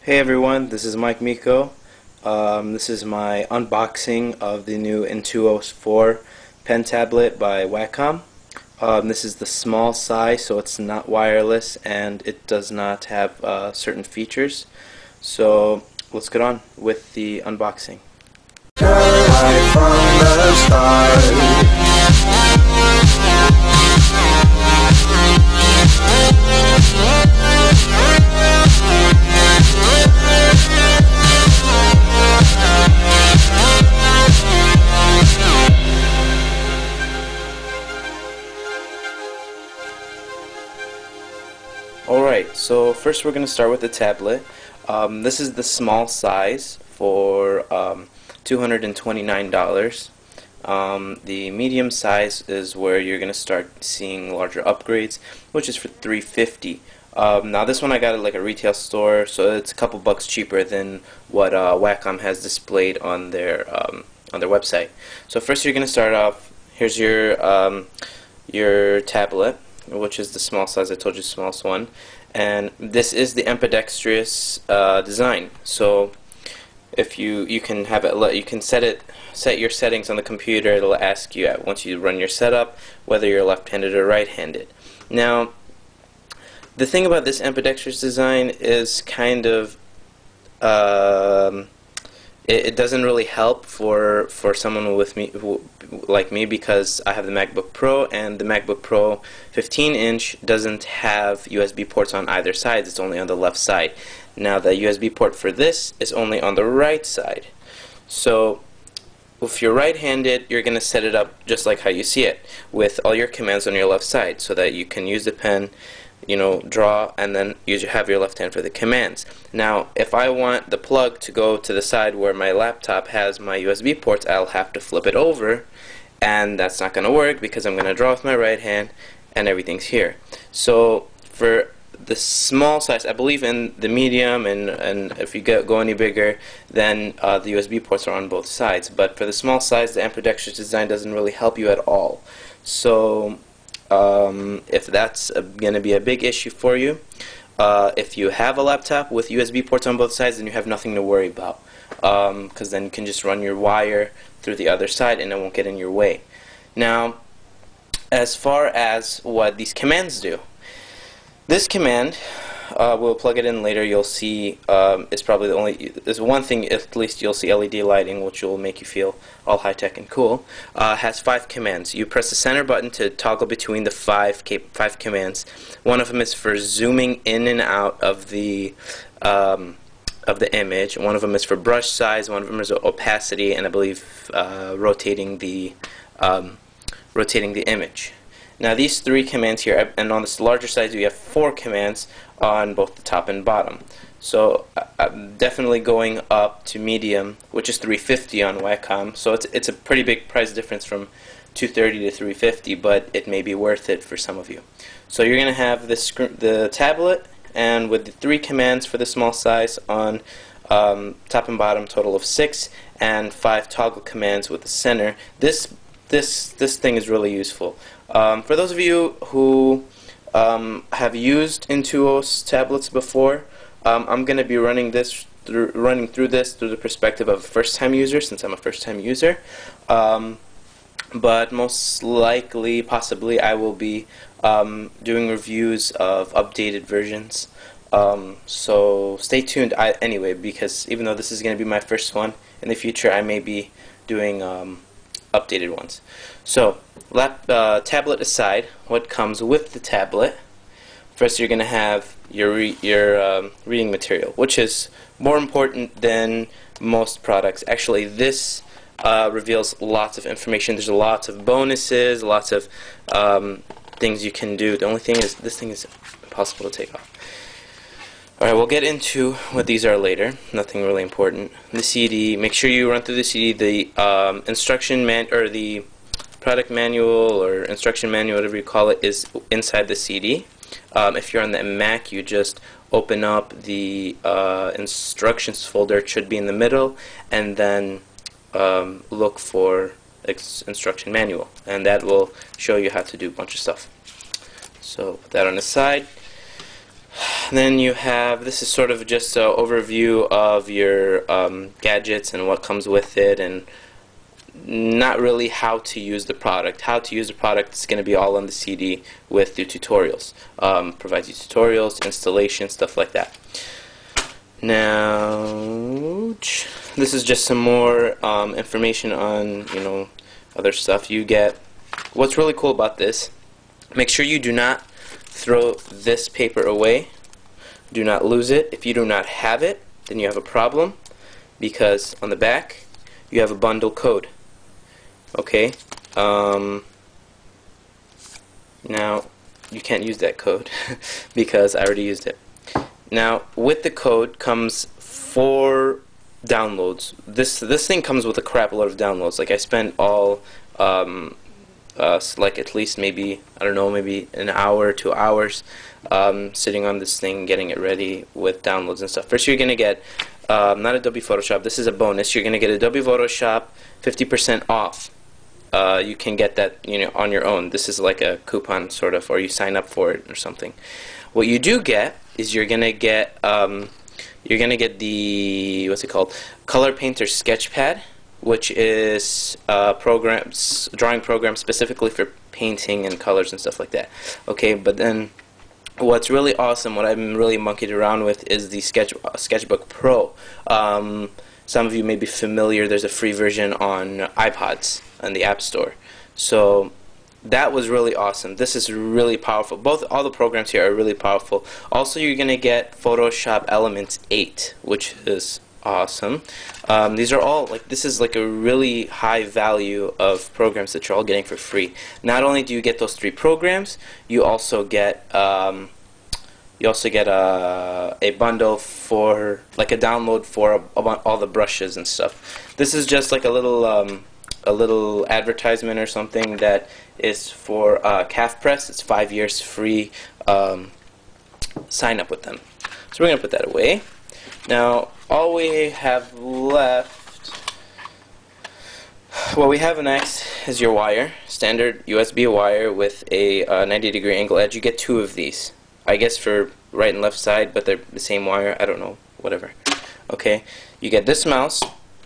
Hey everyone, this is Mike Miko. This is my unboxing of the new Intuos4 pen tablet by Wacom. This is the small size, so it's not wireless and it does not have certain features. So let's get on with the unboxing. Right from the start. Alright, so first we're going to start with the tablet. This is the small size for $229. The medium size is where you're going to start seeing larger upgrades, which is for $350. Now this one I got at like a retail store, so it's a couple bucks cheaper than what Wacom has displayed on their website. So first you're going to start off. Here's your tablet, which is the small size. I told you, smallest one, and this is the ambidextrous design. So if you can have it, you can set your settings on the computer. It'll ask you once you run your setup whether you're left-handed or right-handed. Now, the thing about this ambidextrous design is kind of it doesn't really help for someone like me, because I have the MacBook Pro, and the MacBook Pro 15-inch doesn't have USB ports on either side. It's only on the left side. Now the USB port for this is only on the right side. So if you're right-handed, you're going to set it up just like how you see it, with all your commands on your left side, so that you can use the pen, draw, and then have your left hand for the commands. Now, if I want the plug to go to the side where my laptop has my USB ports, I'll have to flip it over, and that's not going to work because I'm going to draw with my right hand and everything's here. So for the small size, I believe in the medium, and if you go any bigger, then the USB ports are on both sides. But for the small size, the ambidextrous design doesn't really help you at all. So if that's going to be a big issue for you, if you have a laptop with USB ports on both sides, then you have nothing to worry about, because then you can just run your wire through the other side and it won't get in your way. Now, as far as what these commands do, this command, we'll plug it in later. You'll see it's probably there's one thing at least you'll see LED lighting, which will make you feel all high-tech and cool. Has 5 commands. You press the center button to toggle between the five commands. One of them is for zooming in and out of the image. One of them is for brush size. One of them is opacity, and I believe rotating the image. Now these 3 commands here, and on this larger size we have 4 commands on both the top and bottom. So I'm definitely going up to medium, which is $350 on Wacom. So it's a pretty big price difference from $230 to $350, but it may be worth it for some of you. So you're going to have the tablet, and with the 3 commands for the small size on top and bottom, total of 6, and 5 toggle commands with the center. This thing is really useful. For those of you who have used Intuos tablets before, I'm going to be running through this through the perspective of a first-time user, since I'm a first-time user. But most likely, possibly, I will be doing reviews of updated versions. So stay tuned anyway, because even though this is going to be my first one, in the future I may be doing updated ones. So, tablet aside, what comes with the tablet? First, you're going to have your reading material, which is more important than most products. Actually, this reveals lots of information. There's lots of bonuses, lots of things you can do. The only thing is, this thing is impossible to take off. Alright, we'll get into what these are later. Nothing really important. The CD, make sure you run through the CD. The the product manual or instruction manual, whatever you call it, is inside the CD. If you're on the Mac, you just open up the instructions folder. It should be in the middle, and then look for instruction manual, and that will show you how to do a bunch of stuff. So put that on the side. Then you have, this is sort of just an overview of your gadgets and what comes with it, and not really how to use the product. How to use the product is going to be all on the CD with the tutorials. Provides you tutorials, installation, stuff like that. Now, this is just some more information on, other stuff you get. What's really cool about this, make sure you do not throw this paper away. Do not lose it. If you do not have it, then you have a problem, because on the back you have a bundle code. Okay, now you can't use that code because I already used it. Now with the code comes 4 downloads. This thing comes with a crap load of downloads. Like I spent all like at least maybe, I don't know, maybe an hour, 2 hours sitting on this thing getting it ready with downloads and stuff. First you're gonna get not Adobe Photoshop, this is a bonus. You're gonna get Adobe Photoshop 50% off. You can get that on your own. This is like a coupon sort of, or you sign up for it or something. What you do get is you're gonna get the, what's it called, Color Painter Sketchpad, which is drawing program specifically for painting and colors and stuff like that. Okay, but then what's really awesome, what I've been really monkeyed around with, is the Sketchbook Pro. Some of you may be familiar, there's a free version on iPods on the App Store. So that was really awesome. This is really powerful. All the programs here are really powerful. Also, you're going to get Photoshop Elements 8, which is awesome. These are all, this is like a really high value of programs that you're all getting for free. Not only do you get those 3 programs, you also get a bundle for, like a download for all the brushes and stuff. This is just like a little advertisement or something that is for Calf Press. It's 5 years free sign up with them. So we're gonna put that away. Now all we have left, what we have next is your wire, standard USB wire with a 90-degree angle edge. You get 2 of these, I guess for right and left side, but they're the same wire, I don't know, whatever. Okay, you get this mouse,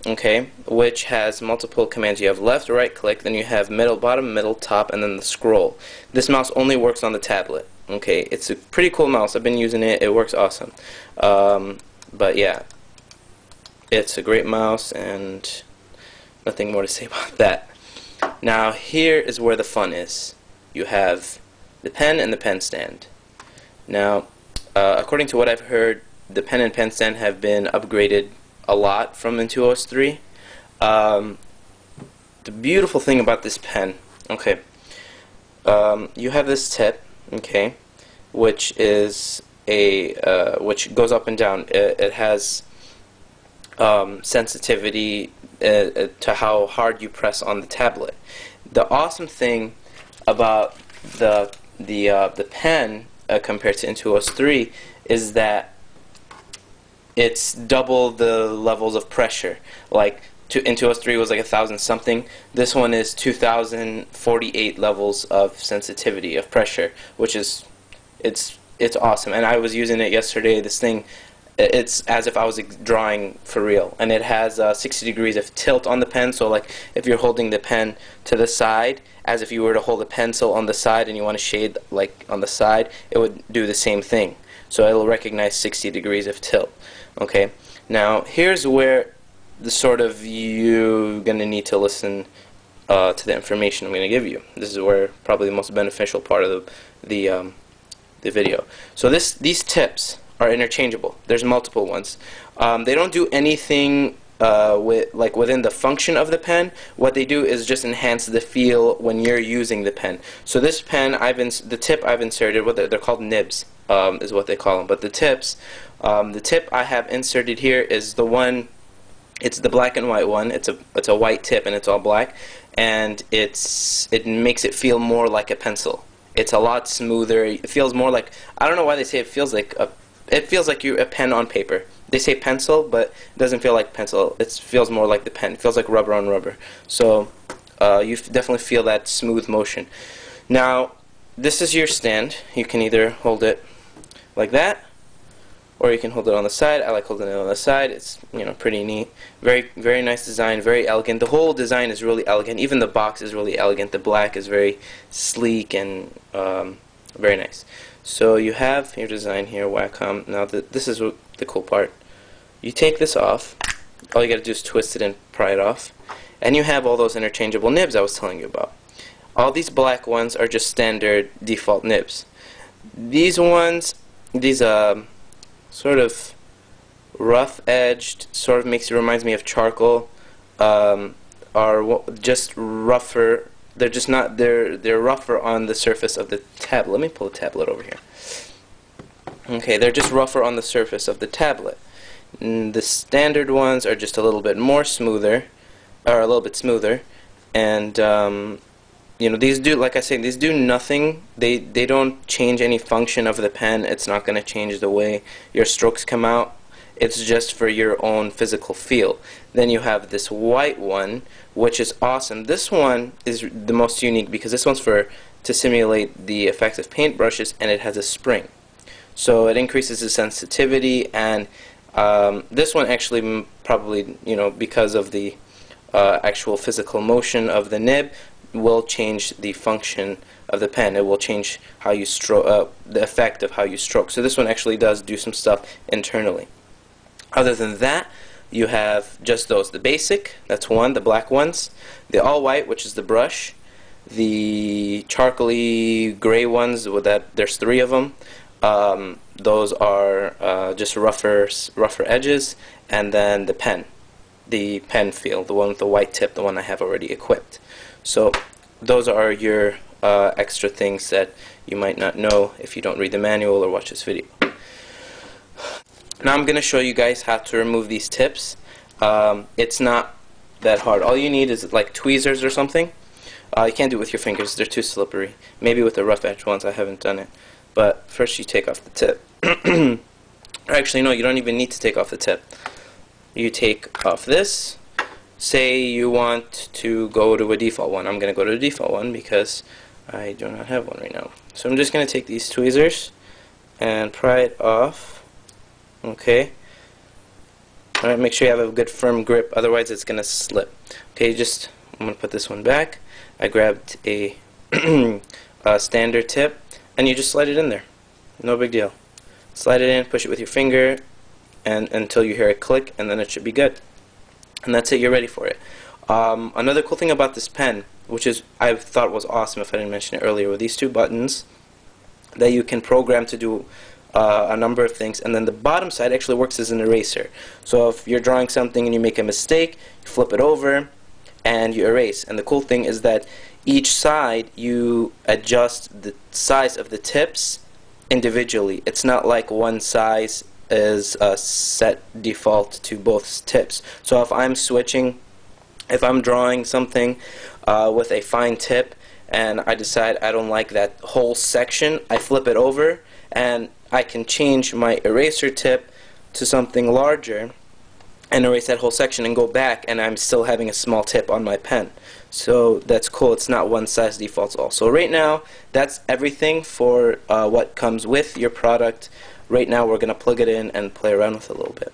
okay, which has multiple commands. You have left, right click, then you have middle, bottom, middle, top, and then the scroll. This mouse only works on the tablet. Okay, it's a pretty cool mouse. I've been using it. It works awesome. But yeah, it's a great mouse, and nothing more to say about that. Now here is where the fun is. You have the pen and the pen stand. Now, according to what I've heard, the pen and pen stand have been upgraded a lot from Intuos4. The beautiful thing about this pen, okay, you have this tip, okay, which is which goes up and down. It has sensitivity to how hard you press on the tablet. The awesome thing about the pen compared to Intuos4 is that it's double the levels of pressure. Like Intuos4 was like 1,000 something. This one is 2,048 levels of sensitivity of pressure, which is it's awesome. And I was using it yesterday. This thing, it's as if I was drawing for real, and it has 60 degrees of tilt on the pen. So like if you're holding the pen to the side, as if you were to hold a pencil on the side and you want to shade like on the side, it would do the same thing. So it'll recognize 60 degrees of tilt. Okay, now here's where the sort of you're gonna need to listen to the information I'm gonna give you. This is where probably the most beneficial part of the video. So these tips are interchangeable. There's multiple ones. They don't do anything within the function of the pen. What they do is just enhance the feel when you're using the pen. So this pen, the tip I've inserted, they're called nibs, is what they call them. But the tip I have inserted here is the one. It's the black and white one. It's a white tip and it's all black, and it makes it feel more like a pencil. It's a lot smoother. It feels more like, I don't know why they say it feels like a pen on paper. They say pencil, but it doesn't feel like pencil. It feels more like the pen. It feels like rubber on rubber. So you definitely feel that smooth motion. Now this is your stand. You can either hold it like that, or you can hold it on the side. I like holding it on the side. It's, you know, pretty neat. Very nice design, very elegant. The whole design is really elegant. Even the box is really elegant. The black is very sleek and very nice. So you have your design here, Wacom. Now this is the cool part. You take this off. All you gotta do is twist it and pry it off, and you have all those interchangeable nibs I was telling you about. All these black ones are just standard default nibs. These ones, these sort of rough edged, sort of reminds me of charcoal, are just rougher. They're just not, they're rougher on the surface of the tablet. Let me pull the tablet over here. Okay, they're just rougher on the surface of the tablet. The standard ones are just a little bit more smoother, or a little bit smoother, and you know, these do, like I say, these do nothing. They don't change any function of the pen. It's not going to change the way your strokes come out. It's just for your own physical feel. Then you have this white one, which is awesome. This one is the most unique because this one's to simulate the effects of paintbrushes, and it has a spring. So it increases the sensitivity, and this one actually probably, you know, because of the actual physical motion of the nib, will change the function of the pen. It will change how you stroke, the effect of how you stroke. So this one actually does do some stuff internally. Other than that, you have just those. The basic, that's one, the black ones. The all white, which is the brush. The charcoaly gray ones, with that, there's 3 of them. Those are just rougher edges. And then the pen feel, the one with the white tip, the one I have already equipped. So those are your extra things that you might not know if you don't read the manual or watch this video. Now I'm going to show you guys how to remove these tips. It's not that hard. All you need is like tweezers or something. You can't do it with your fingers, they're too slippery. Maybe with the rough edge ones, I haven't done it. But first you take off the tip. Or actually no, you don't even need to take off the tip. You take off this. Say you want to go to a default one. I'm going to go to the default one because I do not have one right now. So I'm just going to take these tweezers and pry it off. Okay. Alright, make sure you have a good firm grip, otherwise it's going to slip. Okay, I'm going to put this one back. I grabbed a standard tip, and you just slide it in there. No big deal. Slide it in, push it with your finger, and until you hear a click, and then it should be good. And that's it, you're ready for it. Another cool thing about this pen, which is I thought was awesome if I didn't mention it earlier, were these 2 buttons that you can program to do a number of things, and then the bottom side actually works as an eraser. So if you're drawing something and you make a mistake, you flip it over and you erase. And the cool thing is that each side you adjust the size of the tips individually. It's not like one size is set default to both tips. So if I'm drawing something with a fine tip and I decide I don't like that whole section, I flip it over and I can change my eraser tip to something larger and erase that whole section and go back, and I'm still having a small tip on my pen. So that's cool. It's not one size defaults all. So right now that's everything for what comes with your product. Right now we're going to plug it in and play around with it a little bit.